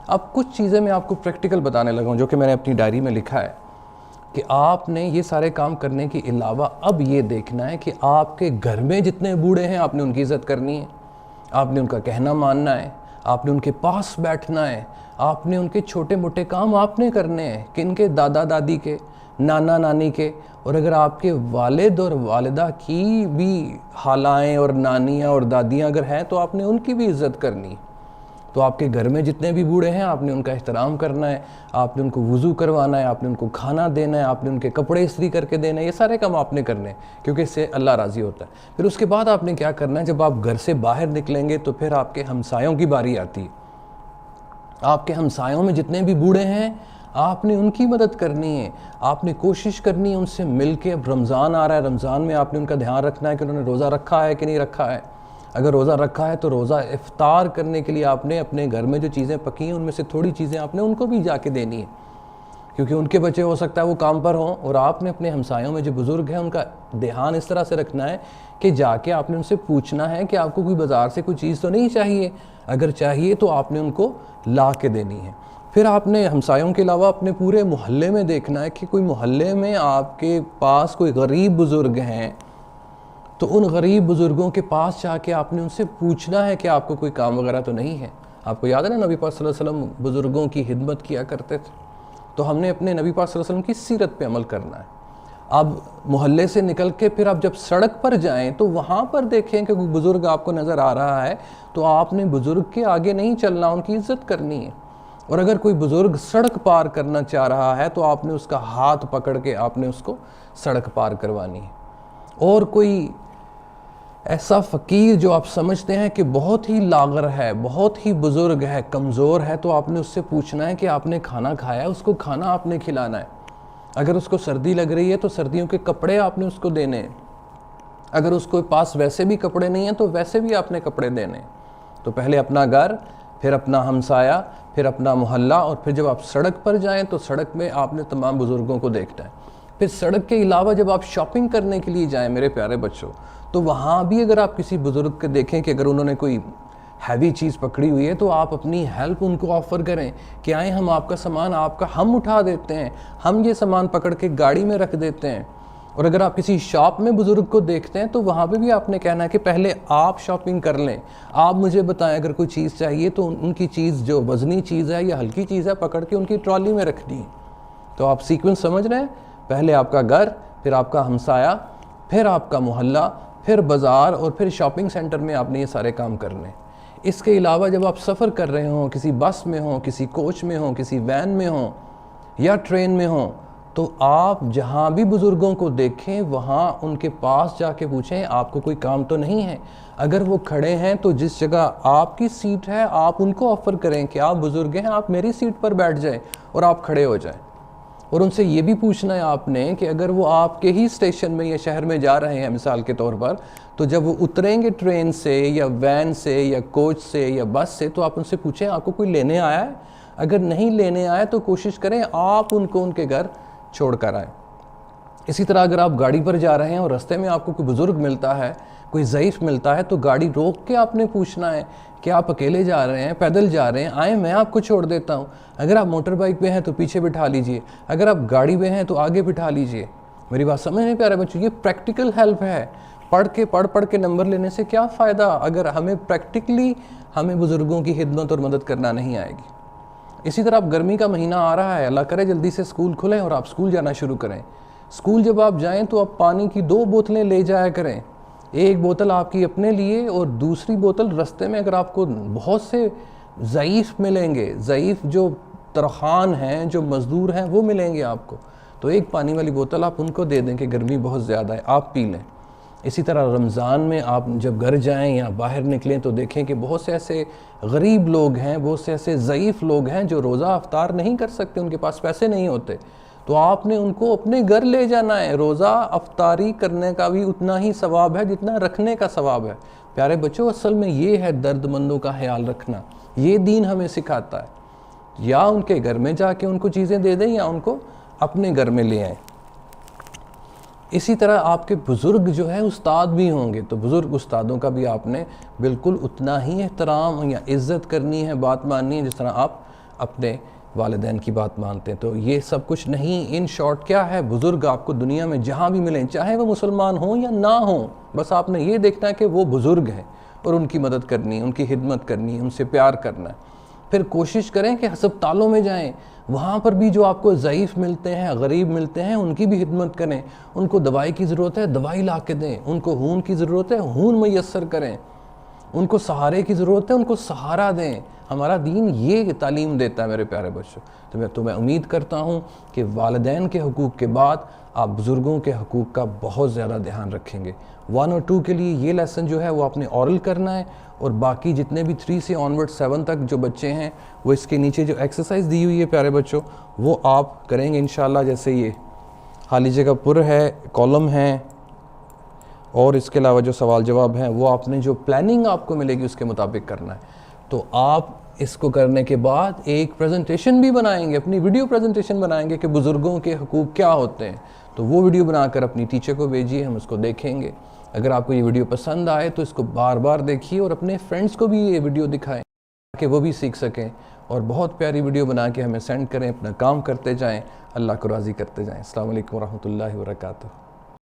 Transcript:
اب کچھ چیزیں میں آپ کو پریکٹیکل بتانے لگا ہوں جو کہ میں نے اپنی ڈائری میں لکھا ہے کہ آپ نے یہ سارے کام کرنے کے علاوہ اب یہ دیکھنا ہے کہ آپ کے گھر میں جتنے بوڑھے ہیں آپ نے ان کی عزت کرنی ہے، آپ نے ان کا کہنا ماننا ہے، آپ نے ان کے پاس بیٹھنا ہے، آپ نے ان کے چھوٹے موٹے کام آپ نے کرنے ہیں، کہ ان کے دادا دادی کے، نانا نانی کے، اور اگر آپ کے والد اور والدہ کی بھی خالائیں اور نانیاں اور دادیاں اگر ہیں تو آپ نے ان کی بھی عزت کرنی ہے۔ تو آپ کے گھر میں جتنے بھی بوڑھے ہیں آپ نے ان کا احترام کرنا ہے، آپ نے ان کو وضو کروانا ہے، آپ نے ان کو کھانا دینا ہے، آپ نے ان کے کپڑے استری کر کے دینا ہے، یہ سارے کام آپ نے کرنے ہیں کیونکہ اس سے اللہ راضی ہوتا ہے۔ پھر اس کے بعد آپ نے کیا کرنا ہے، جب آپ گھر سے باہر نکلیں گے تو پھر آپ کے ہمسایوں کی باری آتی ہے۔ آپ کے ہمسایوں میں جتنے بھی بوڑھے ہیں آپ نے ان کی مدد کرنی ہے، آپ نے کوشش کرنی ہے ان سے مل کے۔ اب رمضان آ رہا ہے، رمضان میں آپ نے ان کا دھیان رکھنا ہے کہ انہوں نے روزہ رکھا ہے کہ نہیں رکھا ہے۔ اگر روزہ رکھا ہے تو روزہ افطار کرنے کے لیے آپ نے اپنے گھر میں جو چیزیں پکی ہیں ان میں سے تھوڑی چیزیں آپ نے ان کو بھی جا کے دینی ہے، کیونکہ ان کے بچے ہو سکتا ہے وہ کام پر ہوں، اور آپ نے اپنے ہمسایوں میں جو بزرگ ہیں ان کا دھیان اس طرح سے رکھنا ہے کہ جا کے آپ نے ان سے پوچھنا ہے کہ آپ کو کوئی بازار سے کوئی چیز تو نہیں چاہیے، اگر چاہیے تو آپ نے ان کو لا کے دینی ہے۔ پھر آپ نے ہمسایوں کے علاوہ اپنے پورے محلے میں دیکھنا ہے کہ کوئی محلے میں آپ کے پاس کوئی غریب بزرگ ہیں تو ان غریب بزرگوں کے پاس جا کے آپ نے ان سے پوچھنا ہے کہ آپ کو کوئی کام وغیرہ تو نہیں ہے۔ آپ کو یاد ہے نا نبی پاک صلی اللہ علیہ وسلم بزرگوں کی خدمت کیا کرتے تھے، تو ہم نے اپنے نبی پاک صلی اللہ علیہ وسلم کی سیرت پہ عمل کرنا ہے۔ اب محلے سے نکل کے پھر آپ جب سڑک پر جائیں تو وہاں پر دیکھیں کہ کوئی بزرگ آپ کو نظر آ رہا ہے تو آپ نے بزرگ کے آگے نہیں چلنا، ان کی عزت کرنی ہے۔ اور اگر کوئی بزرگ سڑک پار کرنا چاہ رہا ہے تو آپ نے اس کا ہاتھ پکڑ کے آپ نے اس کو سڑک پار کروانی ہے۔ اور کوئی ایسا فقیر جو آپ سمجھتے ہیں کہ بہت ہی لاغر ہے، بہت ہی بزرگ ہے، کمزور ہے، تو آپ نے اس سے پوچھنا ہے کہ آپ نے کھانا کھایا ہے، اس کو کھانا آپ نے کھلانا ہے۔ اگر اس کو سردی لگ رہی ہے تو سردیوں کے کپڑے آپ نے اس کو دینے ہیں، اگر اس کو پاس ویسے بھی کپڑے نہیں ہیں تو ویسے بھی آپ نے کپڑے دینے ہیں۔ تو پہلے اپنا گھر، پھر اپنا ہمسایہ، پھر اپنا محلہ، اور پھر جب آپ سڑک پر جائیں تو سڑک میں آپ نے تمام بزرگوں کو دیکھنا ہے۔ پھر سڑک کے علاوہ جب آپ شاپنگ کرنے کے لیے جائیں میرے پیارے بچوں، تو وہاں بھی اگر آپ کسی بزرگ کے دیکھیں کہ اگر انہوں نے کوئی ہیوی چیز پکڑی ہوئی ہے تو آپ اپنی ہیلپ ان کو آفر کریں کہ آئیں ہم آپ کا سامان آپ کا ہم اٹھا دیتے ہیں، ہم یہ سامان پکڑ کے گاڑی میں رکھ دیتے ہیں۔ اور اگر آپ کسی شاپ میں بزرگ کو دیکھتے ہیں تو وہاں پہ بھی آپ نے کہنا ہے کہ پہلے آپ شاپنگ کر لیں، آپ مجھے بتائیں اگر کوئی چیز چاہیے تو ان کی چیز جو وزنی چیز ہے یا ہلکی چیز ہے پکڑ کے ان کی ٹرالی میں رکھنی ہے۔ تو آپ سیکوینس سمجھ رہے ہیں، پہلے آپ کا گھر، پھر آپ کا ہمسایہ، پھر آپ کا محلہ، پھر بازار، اور پھر شاپنگ سینٹر میں آپ نے یہ سارے کام کرنے۔ اس کے علاوہ جب آپ سفر کر رہے ہوں، کسی بس میں ہوں، کسی کوچ میں ہوں، کسی وین میں ہوں یا ٹرین میں ہوں، تو آپ جہاں بھی بزرگوں کو دیکھیں وہاں ان کے پاس جا کے پوچھیں آپ کو کوئی کام تو نہیں ہے۔ اگر وہ کھڑے ہیں تو جس جگہ آپ کی سیٹ ہے آپ ان کو آفر کریں کہ آپ بزرگ ہیں، آپ میری سیٹ پر بیٹھ جائیں اور آپ کھڑے ہو جائیں۔ اور ان سے یہ بھی پوچھنا ہے آپ نے کہ اگر وہ آپ کے ہی اسٹیشن میں یا شہر میں جا رہے ہیں مثال کے طور پر، تو جب وہ اتریں گے ٹرین سے یا وین سے یا کوچ سے یا بس سے تو آپ ان سے پوچھیں آپ کو کوئی لینے آیا ہے؟ اگر نہیں لینے آیا تو کوشش کریں آپ ان کو ان کے گھر چھوڑ کر آئیں۔ اسی طرح اگر آپ گاڑی پر جا رہے ہیں اور رستے میں آپ کو کوئی بزرگ ملتا ہے، کوئی ضعیف ملتا ہے، تو گاڑی روک کے آپ نے پوچھنا ہے کہ آپ اکیلے جا رہے ہیں، پیدل جا رہے ہیں، آئیں میں آپ کو چھوڑ دیتا ہوں۔ اگر آپ موٹر بائک پہ ہیں تو پیچھے بٹھا لیجئے، اگر آپ گاڑی پہ ہیں تو آگے بٹھا لیجئے۔ میری بات سمجھ نہیں پیارے بچوں، یہ پریکٹیکل ہیلپ ہے۔ پڑھ کے نمبر لینے سے کیا فائدہ اگر ہمیں پریکٹیکلی ہمیں بزرگوں کی خدمت اور مدد کرنا نہیں آئے گی۔ اسی طرح اب گرمی کا مہینہ آ رہا ہے، اللہ کرے جلدی سے اسکول کھلیں اور آپ اسکول جانا شروع کریں۔ اسکول جب آپ جائیں تو آپ پانی کی 2 بوتلیں لے جایا کریں، ایک بوتل آپ کی اپنے لیے اور دوسری بوتل رستے میں اگر آپ کو بہت سے ضعیف ملیں گے، ضعیف جو ترخان ہیں، جو مزدور ہیں وہ ملیں گے آپ کو، تو ایک پانی والی بوتل آپ ان کو دے دیں کہ گرمی بہت زیادہ ہے، آپ پی لیں۔ اسی طرح رمضان میں آپ جب گھر جائیں یا باہر نکلیں تو دیکھیں کہ بہت سے ایسے غریب لوگ ہیں، بہت سے ایسے ضعیف لوگ ہیں جو روزہ افطار نہیں کر سکتے، ان کے پاس پیسے نہیں ہوتے، تو آپ نے ان کو اپنے گھر لے جانا ہے۔ روزہ افطاری کرنے کا بھی اتنا ہی ثواب ہے جتنا رکھنے کا ثواب ہے۔ پیارے بچوں، اصل میں یہ ہے درد مندوں کا خیال رکھنا، یہ دین ہمیں سکھاتا ہے۔ یا ان کے گھر میں جا کے ان کو چیزیں دے دیں یا ان کو اپنے گھر میں لے آئیں۔ اسی طرح آپ کے بزرگ جو ہیں استاد بھی ہوں گے، تو بزرگ استادوں کا بھی آپ نے بالکل اتنا ہی احترام یا عزت کرنی ہے، بات ماننی ہے جس طرح آپ اپنے والدین کی بات مانتے ہیں. تو یہ سب کچھ نہیں. ان شارٹ کیا ہے, بزرگ آپ کو دنیا میں جہاں بھی ملیں, چاہے وہ مسلمان ہوں یا نہ ہوں, بس آپ نے یہ دیکھنا ہے کہ وہ بزرگ ہیں اور ان کی مدد کرنی ہے, ان کی خدمت کرنی ہے, ان سے پیار کرنا ہے. پھر کوشش کریں کہ ہسپتالوں میں جائیں, وہاں پر بھی جو آپ کو ضعیف ملتے ہیں, غریب ملتے ہیں, ان کی بھی خدمت کریں. ان کو دوائی کی ضرورت ہے, دوائی لا کے دیں. ان کو خون کی ضرورت ہے, خون میسر کریں. ان کو سہارے کی ضرورت ہے, ان کو سہارا دیں. ہمارا دین یہ تعلیم دیتا ہے میرے پیارے بچوں. تو میں امید کرتا ہوں کہ والدین کے حقوق کے بعد آپ بزرگوں کے حقوق کا بہت زیادہ دھیان رکھیں گے. 1 اور 2 کے لیے یہ لیسن جو ہے وہ آپ نے اورل کرنا ہے, اور باقی جتنے بھی 3 سے آنورڈ 7 تک جو بچے ہیں وہ اس کے نیچے جو ایکسرسائز دی ہوئی ہے پیارے بچوں وہ آپ کریں گے انشاءاللہ. جیسے یہ خالی جگہ پر ہے, کالم ہیں, اور اس کے علاوہ جو سوال جواب ہیں وہ آپ نے جو پلاننگ آپ کو ملے گی اس کے مطابق کرنا ہے. تو آپ اس کو کرنے کے بعد ایک پریزنٹیشن بھی بنائیں گے, اپنی ویڈیو پریزنٹیشن بنائیں گے کہ بزرگوں کے حقوق کیا ہوتے ہیں. تو وہ ویڈیو بنا کر اپنی ٹیچر کو بھیجیے, ہم اس کو دیکھیں گے. اگر آپ کو یہ ویڈیو پسند آئے تو اس کو بار بار دیکھیے, اور اپنے فرینڈس کو بھی یہ ویڈیو دکھائیں تاکہ وہ بھی سیکھ سکیں, اور بہت پیاری ویڈیو بنا کے ہمیں سینڈ کریں. اپنا کام کرتے جائیں, اللہ کو راضی کرتے جائیں. السلام علیکم ورحمۃ اللہ وبرکاتہ.